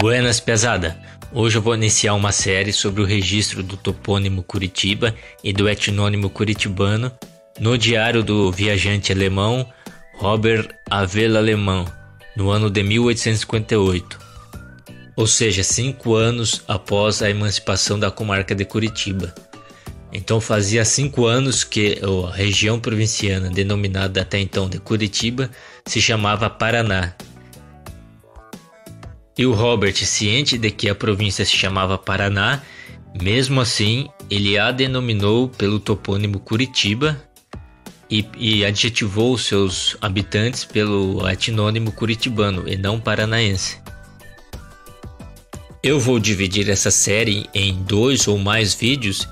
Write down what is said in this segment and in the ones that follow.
Buenas pesada, hoje eu vou iniciar uma série sobre o registro do topônimo Curitiba e do etnônimo curitibano no diário do viajante alemão Robert Avela Alemão, no ano de 1858, ou seja, 5 anos após a emancipação da comarca de Curitiba. Então fazia 5 anos que a região provinciana denominada até então de Curitiba se chamava Paraná. E o Robert, ciente de que a província se chamava Paraná, mesmo assim ele a denominou pelo topônimo Curitiba e adjetivou seus habitantes pelo etnônimo curitibano e não paranaense. Eu vou dividir essa série em 2 ou mais vídeos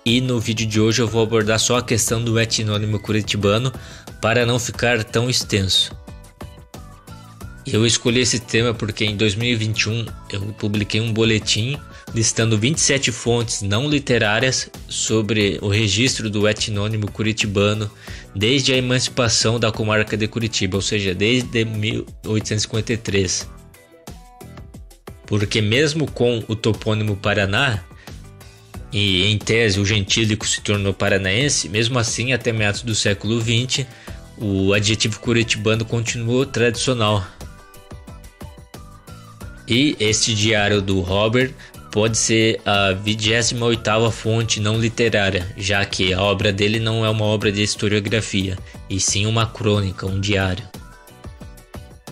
e no vídeo de hoje eu vou abordar só a questão do etnônimo curitibano para não ficar tão extenso. Eu escolhi esse tema porque em 2021 eu publiquei um boletim listando 27 fontes não literárias sobre o registro do etnônimo curitibano desde a emancipação da comarca de Curitiba, ou seja, desde 1853. Porque mesmo com o topônimo Paraná, e em tese o gentílico se tornou paranaense, mesmo assim até meados do século XX o adjetivo curitibano continuou tradicional. E este diário do Robert pode ser a 28ª fonte não literária, já que a obra dele não é uma obra de historiografia, e sim uma crônica, um diário.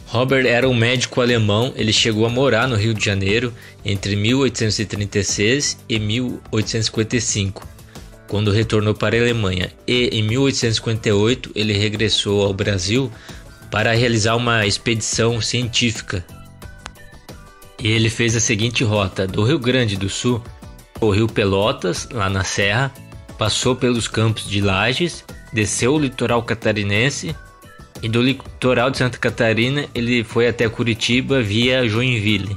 Robert era um médico alemão, ele chegou a morar no Rio de Janeiro entre 1836 e 1855, quando retornou para a Alemanha, e em 1858 ele regressou ao Brasil para realizar uma expedição científica. E ele fez a seguinte rota: do Rio Grande do Sul ao Rio Pelotas, lá na Serra, passou pelos campos de Lages, desceu o litoral catarinense e do litoral de Santa Catarina ele foi até Curitiba via Joinville.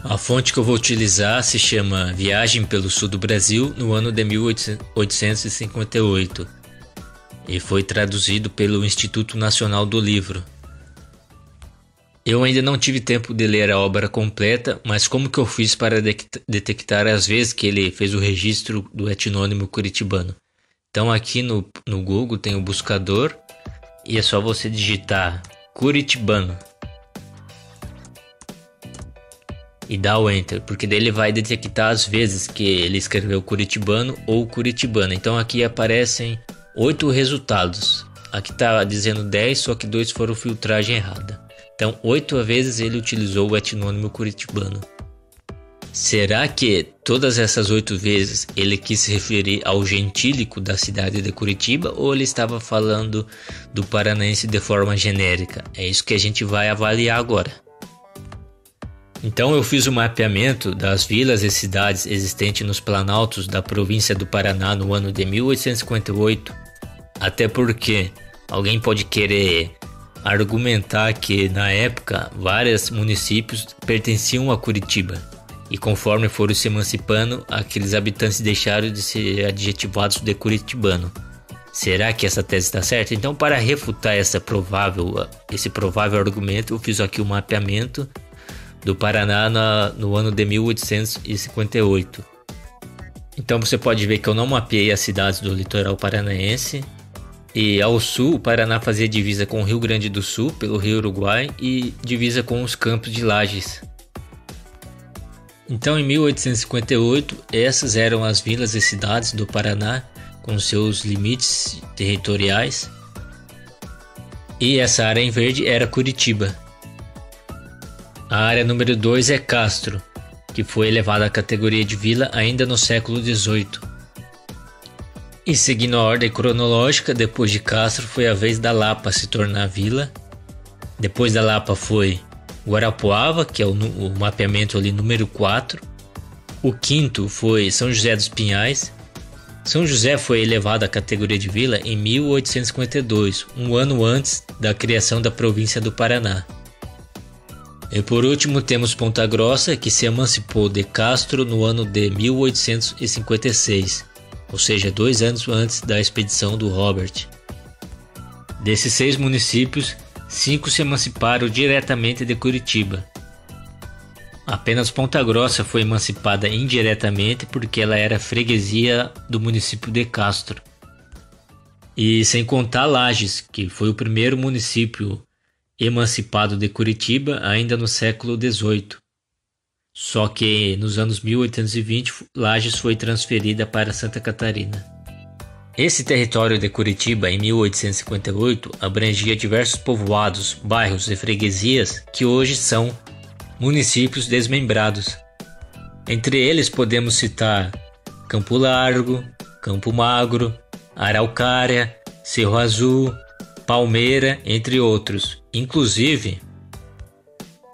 A fonte que eu vou utilizar se chama Viagem pelo Sul do Brasil no ano de 1858 e foi traduzido pelo Instituto Nacional do Livro. Eu ainda não tive tempo de ler a obra completa, mas como que eu fiz para detectar as vezes que ele fez o registro do etnônimo curitibano? Então aqui no Google tem o buscador e é só você digitar curitibano e dar o enter, porque daí ele vai detectar as vezes que ele escreveu curitibano ou curitibana. Então aqui aparecem 8 resultados, aqui está dizendo 10, só que 2 foram filtragem errada. Então, 8 vezes ele utilizou o etnônimo curitibano. Será que todas essas 8 vezes ele quis se referir ao gentílico da cidade de Curitiba ou ele estava falando do paranaense de forma genérica? É isso que a gente vai avaliar agora. Então eu fiz o mapeamento das vilas e cidades existentes nos planaltos da província do Paraná no ano de 1858, até porque alguém pode querer argumentar que na época vários municípios pertenciam a Curitiba e conforme foram se emancipando, aqueles habitantes deixaram de ser adjetivados de curitibano. Será que essa tese está certa? Então, para refutar esse provável argumento, eu fiz aqui o mapeamento do Paraná no ano de 1858. Então você pode ver que eu não mapeei as cidades do litoral paranaense. E ao sul, o Paraná fazia divisa com o Rio Grande do Sul, pelo Rio Uruguai, e divisa com os campos de Lages. Então, em 1858, essas eram as vilas e cidades do Paraná, com seus limites territoriais. E essa área em verde era Curitiba. A área número 2 é Castro, que foi elevada à categoria de vila ainda no século XVIII. E seguindo a ordem cronológica, depois de Castro foi a vez da Lapa se tornar vila. Depois da Lapa foi Guarapuava, que é o mapeamento ali número 4. O quinto foi São José dos Pinhais. São José foi elevado à categoria de vila em 1852, um ano antes da criação da província do Paraná. E por último temos Ponta Grossa, que se emancipou de Castro no ano de 1856. Ou seja, 2 anos antes da expedição do Robert. Desses 6 municípios, 5 se emanciparam diretamente de Curitiba. Apenas Ponta Grossa foi emancipada indiretamente porque ela era freguesia do município de Castro. E sem contar Lages, que foi o primeiro município emancipado de Curitiba ainda no século XVIII. Só que nos anos 1820, Lages foi transferida para Santa Catarina. Esse território de Curitiba, em 1858, abrangia diversos povoados, bairros e freguesias que hoje são municípios desmembrados. Entre eles podemos citar Campo Largo, Campo Magro, Araucária, Cerro Azul, Palmeira, entre outros. Inclusive,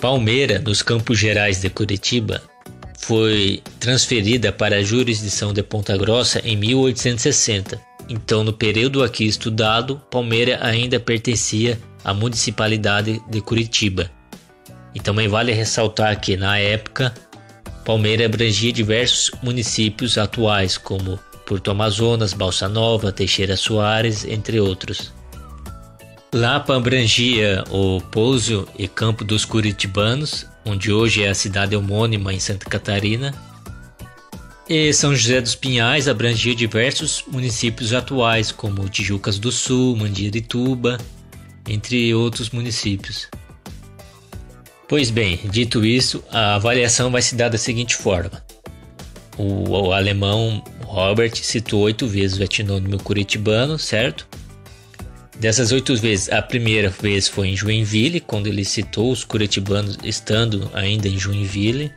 Palmeira, nos Campos Gerais de Curitiba, foi transferida para a jurisdição de Ponta Grossa em 1860. Então, no período aqui estudado, Palmeira ainda pertencia à municipalidade de Curitiba. E também vale ressaltar que, na época, Palmeira abrangia diversos municípios atuais, como Porto Amazonas, Balsa Nova, Teixeira Soares, entre outros. Lapa abrangia o Pouso e Campo dos Curitibanos, onde hoje é a cidade homônima em Santa Catarina. E São José dos Pinhais abrangia diversos municípios atuais, como Tijucas do Sul, Mandirituba, entre outros municípios. Pois bem, dito isso, a avaliação vai se dar da seguinte forma. O alemão Robert citou 8 vezes o etnônimo curitibano, certo? Dessas 8 vezes, a primeira vez foi em Joinville, quando ele citou os curitibanos estando ainda em Joinville.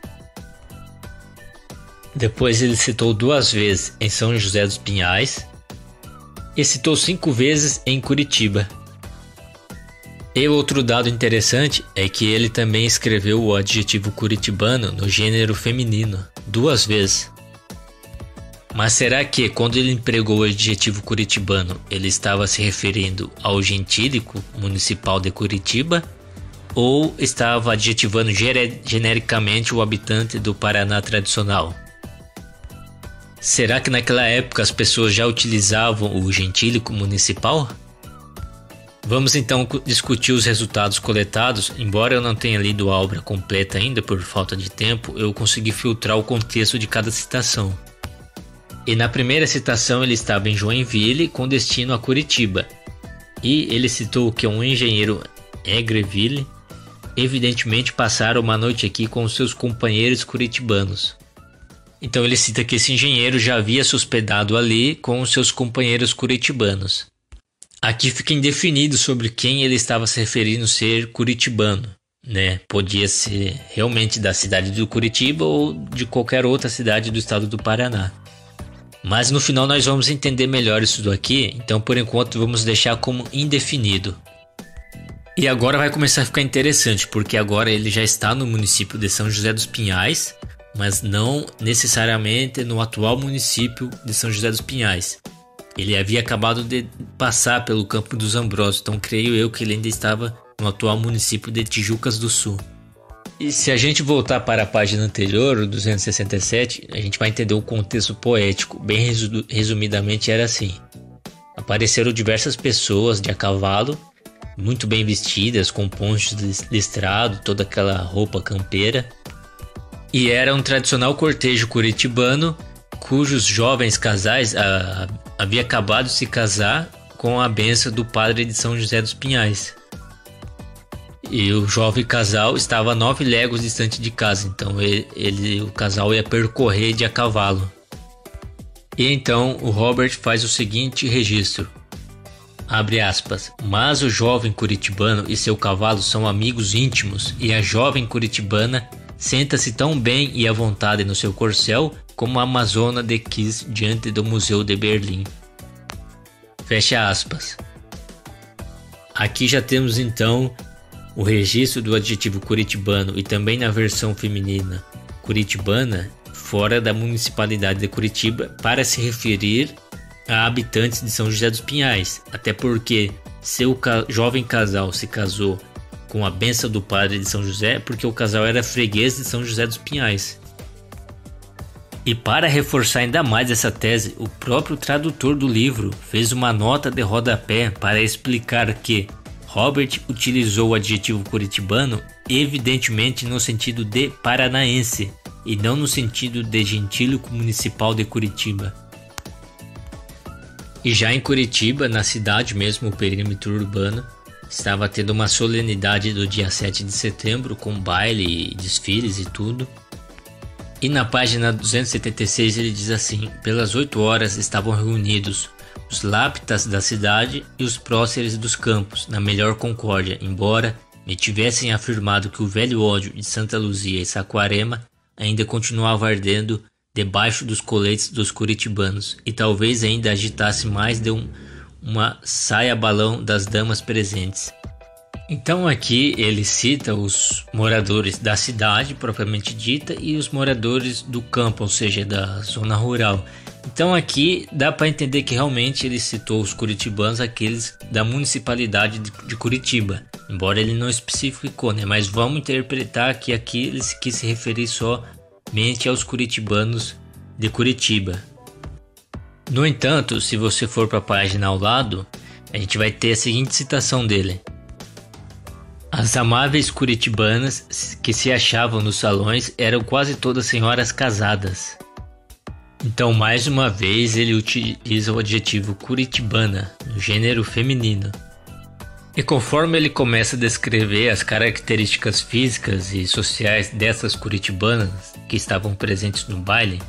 Depois ele citou 2 vezes em São José dos Pinhais e citou 5 vezes em Curitiba. E outro dado interessante é que ele também escreveu o adjetivo curitibano no gênero feminino 2 vezes. Mas será que quando ele empregou o adjetivo curitibano, ele estava se referindo ao gentílico municipal de Curitiba ou estava adjetivando genericamente o habitante do Paraná tradicional? Será que naquela época as pessoas já utilizavam o gentílico municipal? Vamos então discutir os resultados coletados. Embora eu não tenha lido a obra completa ainda por falta de tempo, eu consegui filtrar o contexto de cada citação. E na primeira citação ele estava em Joinville com destino a Curitiba. E ele citou que um engenheiro Egreville evidentemente passaram uma noite aqui com seus companheiros curitibanos. Então ele cita que esse engenheiro já havia se hospedado ali com os seus companheiros curitibanos. Aqui fica indefinido sobre quem ele estava se referindo ser curitibano, né? Podia ser realmente da cidade do Curitiba ou de qualquer outra cidade do estado do Paraná. Mas no final nós vamos entender melhor isso daqui, então por enquanto vamos deixar como indefinido. E agora vai começar a ficar interessante, porque agora ele já está no município de São José dos Pinhais, mas não necessariamente no atual município de São José dos Pinhais. Ele havia acabado de passar pelo Campo dos Ambrósios, então creio eu que ele ainda estava no atual município de Tijucas do Sul. E se a gente voltar para a página anterior, o 267, a gente vai entender o contexto poético. Bem resumidamente era assim. Apareceram diversas pessoas de a cavalo, muito bem vestidas, com ponchos listrados, toda aquela roupa campeira. E era um tradicional cortejo curitibano, cujos jovens casais havia acabado de se casar com a bênção do padre de São José dos Pinhais. E o jovem casal estava a 9 léguas distante de casa, então o casal ia percorrer de a cavalo. E então o Robert faz o seguinte registro, abre aspas, mas o jovem curitibano e seu cavalo são amigos íntimos e a jovem curitibana senta-se tão bem e à vontade no seu corcel como a amazona de Kiss diante do Museu de Berlim. Fecha aspas. Aqui já temos então o registro do adjetivo curitibano e também na versão feminina curitibana fora da municipalidade de Curitiba para se referir a habitantes de São José dos Pinhais, até porque seu jovem casal se casou com a bênção do padre de São José porque o casal era freguês de São José dos Pinhais. E para reforçar ainda mais essa tese, o próprio tradutor do livro fez uma nota de rodapé para explicar que Robert utilizou o adjetivo curitibano evidentemente no sentido de paranaense e não no sentido de gentílico municipal de Curitiba. E já em Curitiba, na cidade mesmo, o perímetro urbano, estava tendo uma solenidade do dia 7 de setembro com baile, desfiles e tudo. E na página 276 ele diz assim: pelas 8 horas estavam reunidos os lápitas da cidade e os próceres dos campos, na melhor concórdia, embora me tivessem afirmado que o velho ódio de Santa Luzia e Saquarema ainda continuava ardendo debaixo dos coletes dos curitibanos, e talvez ainda agitasse mais de uma saia-balão das damas presentes. Então aqui ele cita os moradores da cidade propriamente dita e os moradores do campo, ou seja, da zona rural. Então aqui dá para entender que realmente ele citou os curitibanos, aqueles da municipalidade de Curitiba, embora ele não especificou, né? Mas vamos interpretar que aqui ele quis se referir somente aos curitibanos de Curitiba. No entanto, se você for para a página ao lado, a gente vai ter a seguinte citação dele: as amáveis curitibanas que se achavam nos salões eram quase todas senhoras casadas. Então, mais uma vez, ele utiliza o adjetivo curitibana, no gênero feminino. E conforme ele começa a descrever as características físicas e sociais dessas curitibanas que estavam presentes no baile,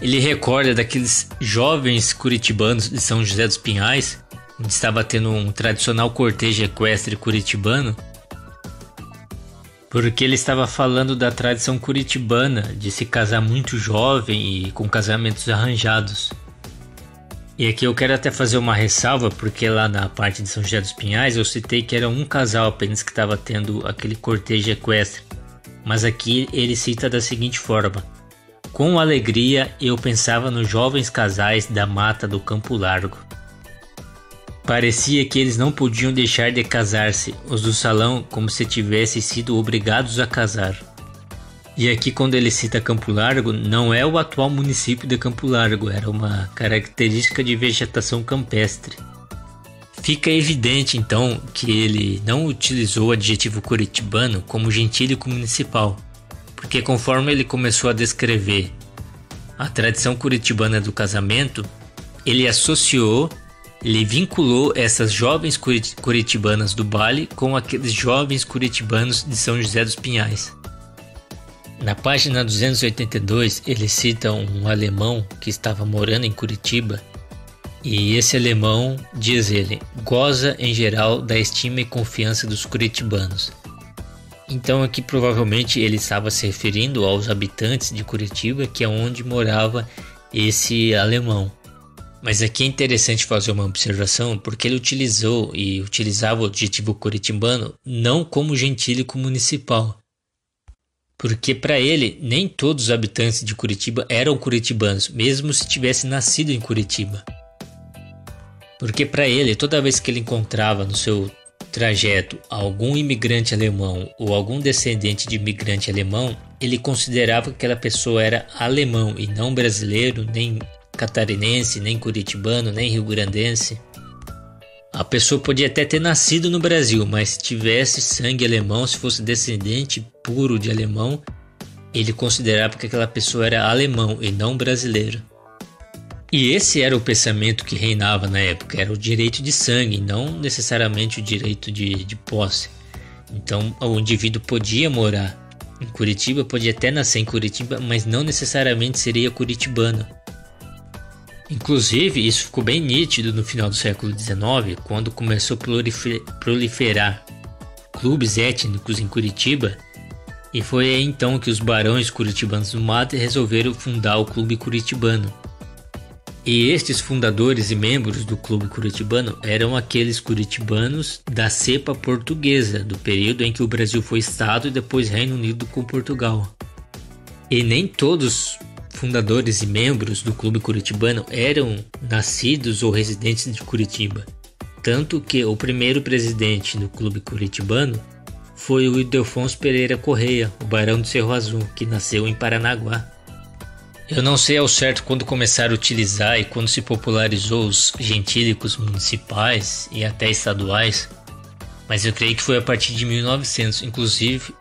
ele recorda daqueles jovens curitibanos de São José dos Pinhais, onde estava tendo um tradicional cortejo equestre curitibano, porque ele estava falando da tradição curitibana de se casar muito jovem e com casamentos arranjados. E aqui eu quero até fazer uma ressalva, porque lá na parte de São José dos Pinhais eu citei que era um casal apenas que estava tendo aquele cortejo equestre, mas aqui ele cita da seguinte forma: com alegria eu pensava nos jovens casais da mata do Campo Largo. Parecia que eles não podiam deixar de casar-se, os do salão, como se tivessem sido obrigados a casar. E aqui, quando ele cita Campo Largo, não é o atual município de Campo Largo, era uma característica de vegetação campestre. Fica evidente, então, que ele não utilizou o adjetivo curitibano como gentílico municipal, porque conforme ele começou a descrever a tradição curitibana do casamento, ele vinculou essas jovens curitibanas do baile com aqueles jovens curitibanos de São José dos Pinhais. Na página 282, ele cita um alemão que estava morando em Curitiba, e esse alemão, diz ele, goza em geral da estima e confiança dos curitibanos. Então aqui provavelmente ele estava se referindo aos habitantes de Curitiba, que é onde morava esse alemão. Mas aqui é interessante fazer uma observação, porque ele utilizava o adjetivo curitibano não como gentílico municipal. Porque para ele, nem todos os habitantes de Curitiba eram curitibanos, mesmo se tivesse nascido em Curitiba. Porque para ele, toda vez que ele encontrava no seu trajeto algum imigrante alemão ou algum descendente de imigrante alemão, ele considerava que aquela pessoa era alemão e não brasileiro, nem catarinense, nem curitibano, nem rio-grandense. A pessoa podia até ter nascido no Brasil, mas se tivesse sangue alemão, se fosse descendente puro de alemão, ele considerava que aquela pessoa era alemão e não brasileiro. E esse era o pensamento que reinava na época, era o direito de sangue, não necessariamente o direito de posse. Então o indivíduo podia morar em Curitiba, podia até nascer em Curitiba, mas não necessariamente seria curitibano. Inclusive, isso ficou bem nítido no final do século XIX, quando começou a proliferar clubes étnicos em Curitiba, e foi aí então que os barões curitibanos do Mato resolveram fundar o Clube Curitibano. E estes fundadores e membros do Clube Curitibano eram aqueles curitibanos da cepa portuguesa, do período em que o Brasil foi Estado e depois Reino Unido com Portugal. E nem todos fundadores e membros do Clube Curitibano eram nascidos ou residentes de Curitiba. Tanto que o primeiro presidente do Clube Curitibano foi o Ildefonso Pereira Correia, o Barão do Cerro Azul, que nasceu em Paranaguá. Eu não sei ao certo quando começaram a utilizar e quando se popularizou os gentílicos municipais e até estaduais, mas eu creio que foi a partir de 1900. Inclusive,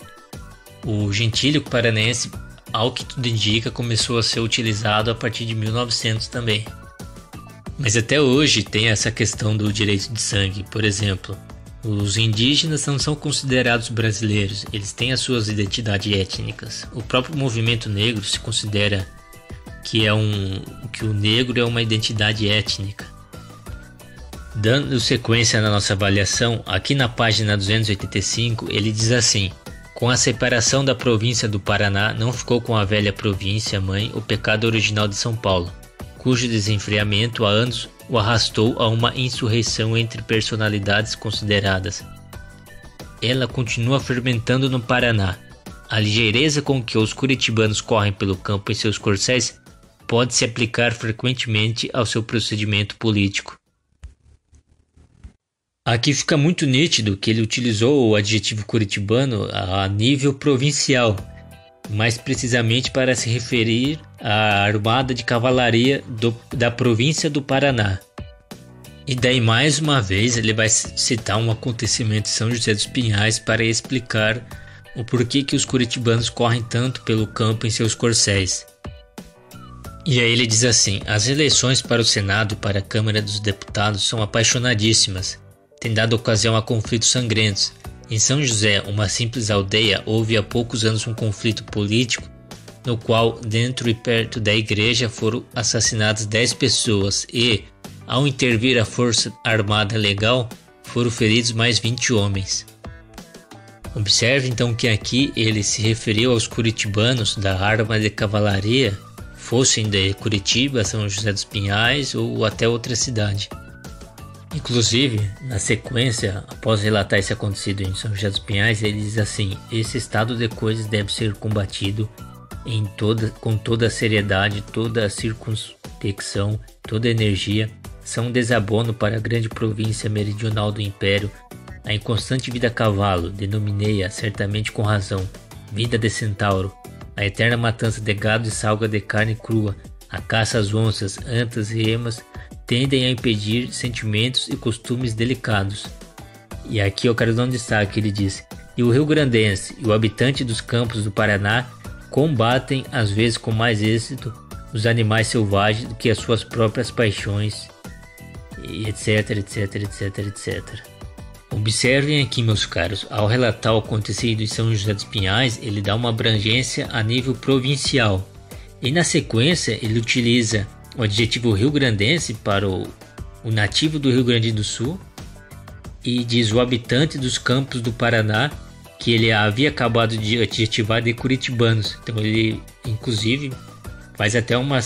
o gentílico paranaense, ao que tudo indica, começou a ser utilizado a partir de 1900 também. Mas até hoje tem essa questão do direito de sangue. Por exemplo, os indígenas não são considerados brasileiros, eles têm as suas identidades étnicas. O próprio movimento negro se considera que o negro é uma identidade étnica. Dando sequência na nossa avaliação, aqui na página 285 ele diz assim: com a separação da província do Paraná, não ficou com a velha província mãe o pecado original de São Paulo, cujo desenfreamento há anos o arrastou a uma insurreição entre personalidades consideradas. Ela continua fermentando no Paraná. A ligeireza com que os curitibanos correm pelo campo em seus corcéis pode se aplicar frequentemente ao seu procedimento político. Aqui fica muito nítido que ele utilizou o adjetivo curitibano a nível provincial, mais precisamente para se referir à armada de cavalaria da província do Paraná. E daí mais uma vez ele vai citar um acontecimento em São José dos Pinhais para explicar o porquê que os curitibanos correm tanto pelo campo em seus corcéis. E aí ele diz assim: as eleições para o Senado e para a Câmara dos Deputados são apaixonadíssimas, têm dado ocasião a conflitos sangrentos. Em São José, uma simples aldeia, houve há poucos anos um conflito político no qual, dentro e perto da igreja, foram assassinadas 10 pessoas e, ao intervir a força armada legal, foram feridos mais 20 homens. Observe então que aqui ele se referiu aos curitibanos da arma de cavalaria, fossem de Curitiba, São José dos Pinhais ou até outra cidade. Inclusive, na sequência, após relatar esse acontecido em São José dos Pinhais, ele diz assim: esse estado de coisas deve ser combatido com toda a seriedade, toda a circunspecção, toda a energia. São um desabono para a grande província meridional do Império. A inconstante vida a cavalo, denominei-a certamente com razão, vida de centauro. A eterna matança de gado e salga de carne crua, a caça às onças, antas e emas, tendem a impedir sentimentos e costumes delicados. E aqui eu quero dar um destaque, ele diz: e o rio-grandense e o habitante dos campos do Paraná combatem, às vezes com mais êxito, os animais selvagens do que as suas próprias paixões, e etc, etc, etc, etc. Observem aqui, meus caros, ao relatar o acontecido em São José dos Pinhais, ele dá uma abrangência a nível provincial. E na sequência ele utiliza o adjetivo rio-grandense para o nativo do Rio Grande do Sul e diz o habitante dos campos do Paraná, que ele havia acabado de adjetivar de curitibanos. Então ele inclusive faz até uma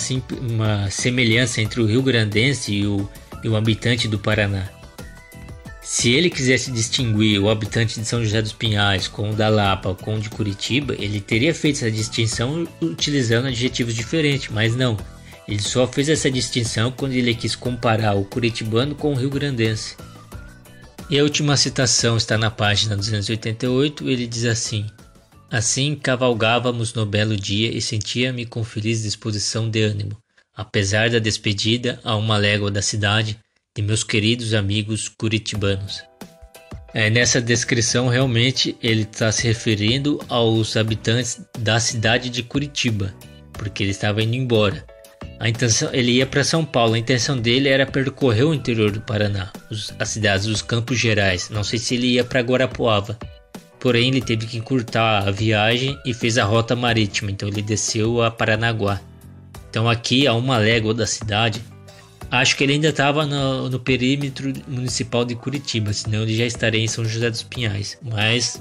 semelhança entre o rio-grandense e o habitante do Paraná. Se ele quisesse distinguir o habitante de São José dos Pinhais com o da Lapa ou com o de Curitiba, ele teria feito essa distinção utilizando adjetivos diferentes, mas não. Ele só fez essa distinção quando ele quis comparar o curitibano com o rio-grandense. E a última citação está na página 288, ele diz assim: assim cavalgávamos no belo dia e sentia-me com feliz disposição de ânimo, apesar da despedida a uma légua da cidade, de meus queridos amigos curitibanos. Nessa descrição realmente ele está se referindo aos habitantes da cidade de Curitiba, porque ele estava indo embora. A intenção, ele ia para São Paulo, a intenção dele era percorrer o interior do Paraná, as cidades dos Campos Gerais. Não sei se ele ia para Guarapuava, porém ele teve que encurtar a viagem e fez a rota marítima, então ele desceu a Paranaguá. Então aqui a uma légua da cidade, acho que ele ainda estava no perímetro municipal de Curitiba, senão ele já estaria em São José dos Pinhais, mas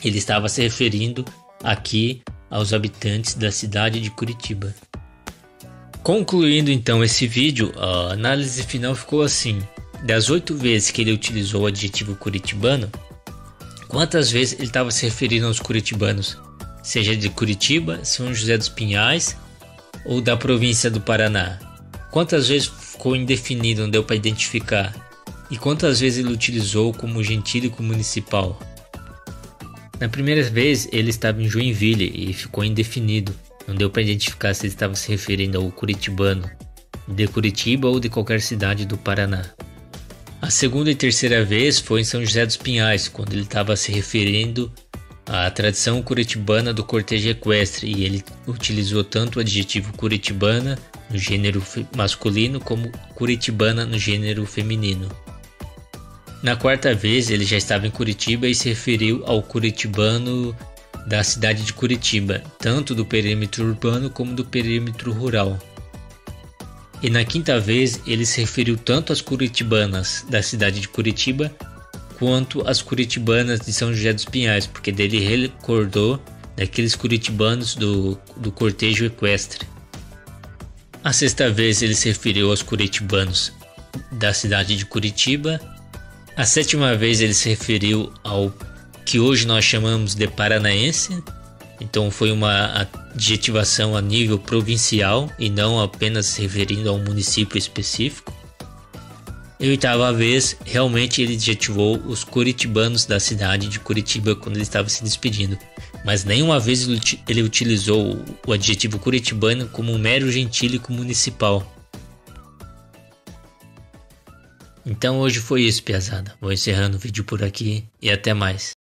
ele estava se referindo aqui aos habitantes da cidade de Curitiba. Concluindo então esse vídeo, a análise final ficou assim: das 8 vezes que ele utilizou o adjetivo curitibano, quantas vezes ele estava se referindo aos curitibanos, seja de Curitiba, São José dos Pinhais ou da província do Paraná? Quantas vezes ficou indefinido, não deu para identificar? E quantas vezes ele utilizou como gentílico municipal? Na primeira vez ele estava em Joinville e ficou indefinido. Não deu para identificar se ele estava se referindo ao curitibano de Curitiba ou de qualquer cidade do Paraná. A segunda e terceira vez foi em São José dos Pinhais, quando ele estava se referindo à tradição curitibana do cortejo equestre, e ele utilizou tanto o adjetivo curitibana no gênero masculino como curitibana no gênero feminino. Na quarta vez ele já estava em Curitiba e se referiu ao curitibano da cidade de Curitiba, tanto do perímetro urbano como do perímetro rural. E na quinta vez ele se referiu tanto às curitibanas da cidade de Curitiba quanto às curitibanas de São José dos Pinhais, porque dele recordou daqueles curitibanos do cortejo equestre. A sexta vez ele se referiu aos curitibanos da cidade de Curitiba. A sétima vez ele se referiu ao que hoje nós chamamos de paranaense. Então foi uma adjetivação a nível provincial e não apenas se referindo a um município específico. E a oitava vez, realmente ele adjetivou os curitibanos da cidade de Curitiba quando ele estava se despedindo. Mas nenhuma vez ele utilizou o adjetivo curitibano como um mero gentílico municipal. Então hoje foi isso, piazada. Vou encerrando o vídeo por aqui e até mais.